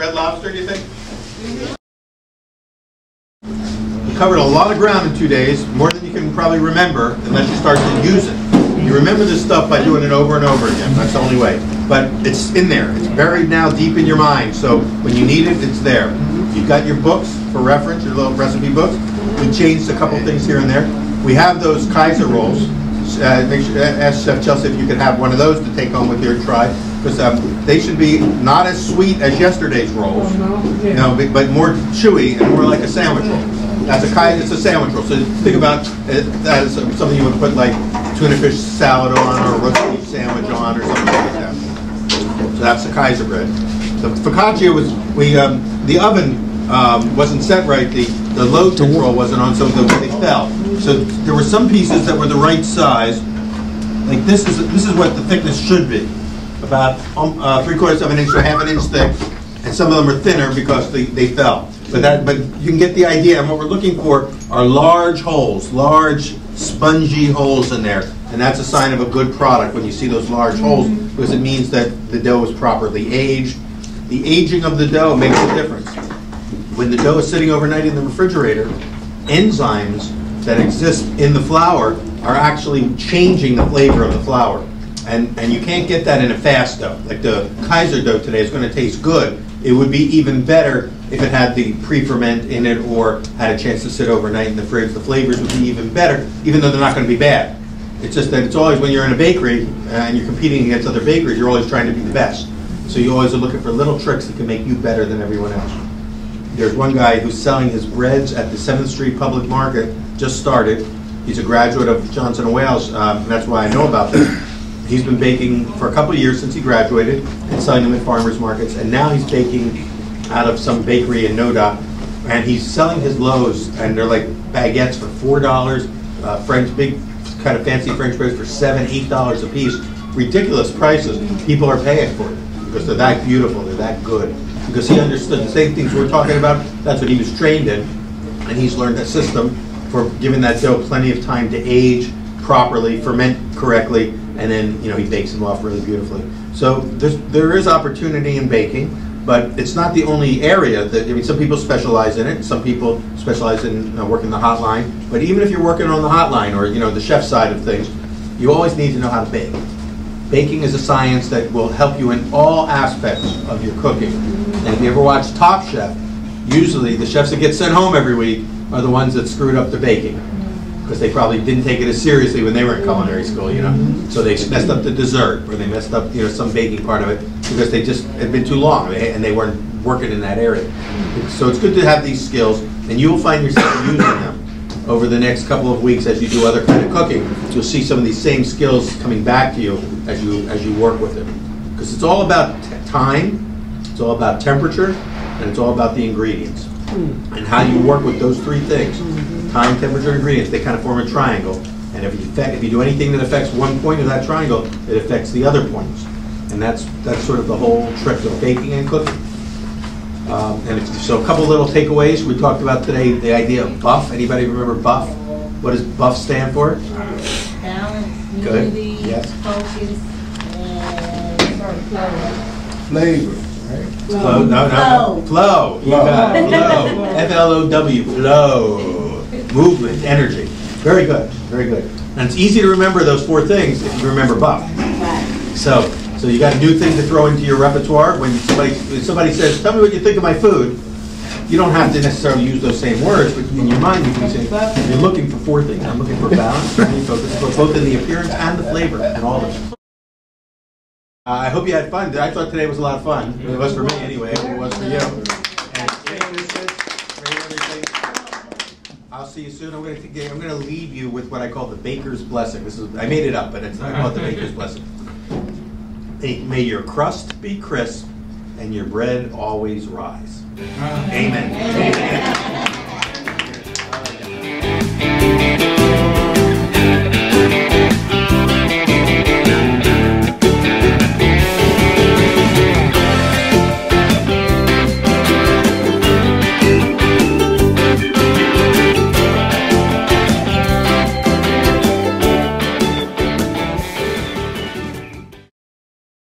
red lobster, do you think? We covered a lot of ground in 2 days, more than you can probably remember unless you start to use it. You remember this stuff by doing it over and over again. That's the only way. But it's in there. It's buried now deep in your mind. So when you need it, it's there. You've got your books for reference, your little recipe books. We changed a couple things here and there. We have those Kaiser rolls. Make sure, ask Chef Chelsea if you could have one of those to take home with you and try. Because they should be not as sweet as yesterday's rolls. No, but more chewy and more like a sandwich roll. That's it's a sandwich roll. So think about that as something you would put like tuna fish salad on or a roast beef sandwich on or something like that. So that's the Kaiser bread. The focaccia was the oven wasn't set right. The load control wasn't on, so they fell. So there were some pieces that were the right size. Like this is what the thickness should be, about 3/4 of an inch to 1/2 inch thick, and some of them are thinner because they fell. But you can get the idea. And what we're looking for are large holes, large spongy holes in there, and that's a sign of a good product when you see those large holes, because it means that the dough is properly aged. The aging of the dough makes a difference. When the dough is sitting overnight in the refrigerator, enzymes that exist in the flour are actually changing the flavor of the flour, and you can't get that in a fast dough. Like the Kaiser dough today is going to taste good. It would be even better if it had the pre-ferment in it or had a chance to sit overnight in the fridge. The flavors would be even better, even though they're not going to be bad. It's just that it's always when you're in a bakery and you're competing against other bakeries, you're always trying to be the best. So you always are looking for little tricks that can make you better than everyone else. There's one guy who's selling his breads at the 7th Street Public Market, just started. He's a graduate of Johnson & Wales, and that's why I know about this. He's been baking for a couple of years since he graduated and selling them at farmers markets, and now he's baking out of some bakery in Noda, and he's selling his loaves, and they're like baguettes for $4, big kind of fancy French breads for $7, $8 a piece. Ridiculous prices. People are paying for it because they're that beautiful, they're that good. Because he understood the same things we're talking about. That's what he was trained in, and he's learned a system for giving that dough plenty of time to age properly, ferment correctly, and then he bakes them off really beautifully. So there is opportunity in baking, but it's not the only area that, some people specialize in it. Some people specialize in working the hotline. But even if you're working on the hotline or the chef side of things, you always need to know how to bake. Baking is a science that will help you in all aspects of your cooking. And if you ever watch Top Chef, usually the chefs that get sent home every week are the ones that screwed up the baking, because they probably didn't take it as seriously when they were in culinary school, So they messed up the dessert, or they messed up, some baking part of it, because they just had been too long, and they weren't working in that area. So it's good to have these skills, and you will find yourself using them over the next couple of weeks as you do other kind of cooking. You'll see some of these same skills coming back to you as you work with it. Because it's all about time, it's all about temperature, and it's all about the ingredients. And how you work with those three things. Time, temperature, ingredients, they kind of form a triangle. And if you do anything that affects one point of that triangle, it affects the other points. And that's sort of the whole trick of baking and cooking. So a couple little takeaways. We talked about today the idea of BUFF. Anybody remember BUFF? What does BUFF stand for? Balance, Good. unity, Yes. focus, and Flavor. Flow. No. Flow. You got it. Flow. F-L-O-W. Flow. Movement. Energy. Very good. Very good. And it's easy to remember those four things if you remember BUFF. So you got a new thing to throw into your repertoire. When somebody says, "Tell me what you think of my food," you don't have to necessarily use those same words, but in your mind you can say, "You're looking for four things. I'm looking for balance, focus, both in the appearance and the flavor, and all of it." I hope you had fun. I thought today was a lot of fun. It was for me anyway. It was for you. And I'll see you soon. I'm going to leave you with what I call the baker's blessing. I made it up, but I call it the baker's blessing. May your crust be crisp and your bread always rise. Amen. Amen.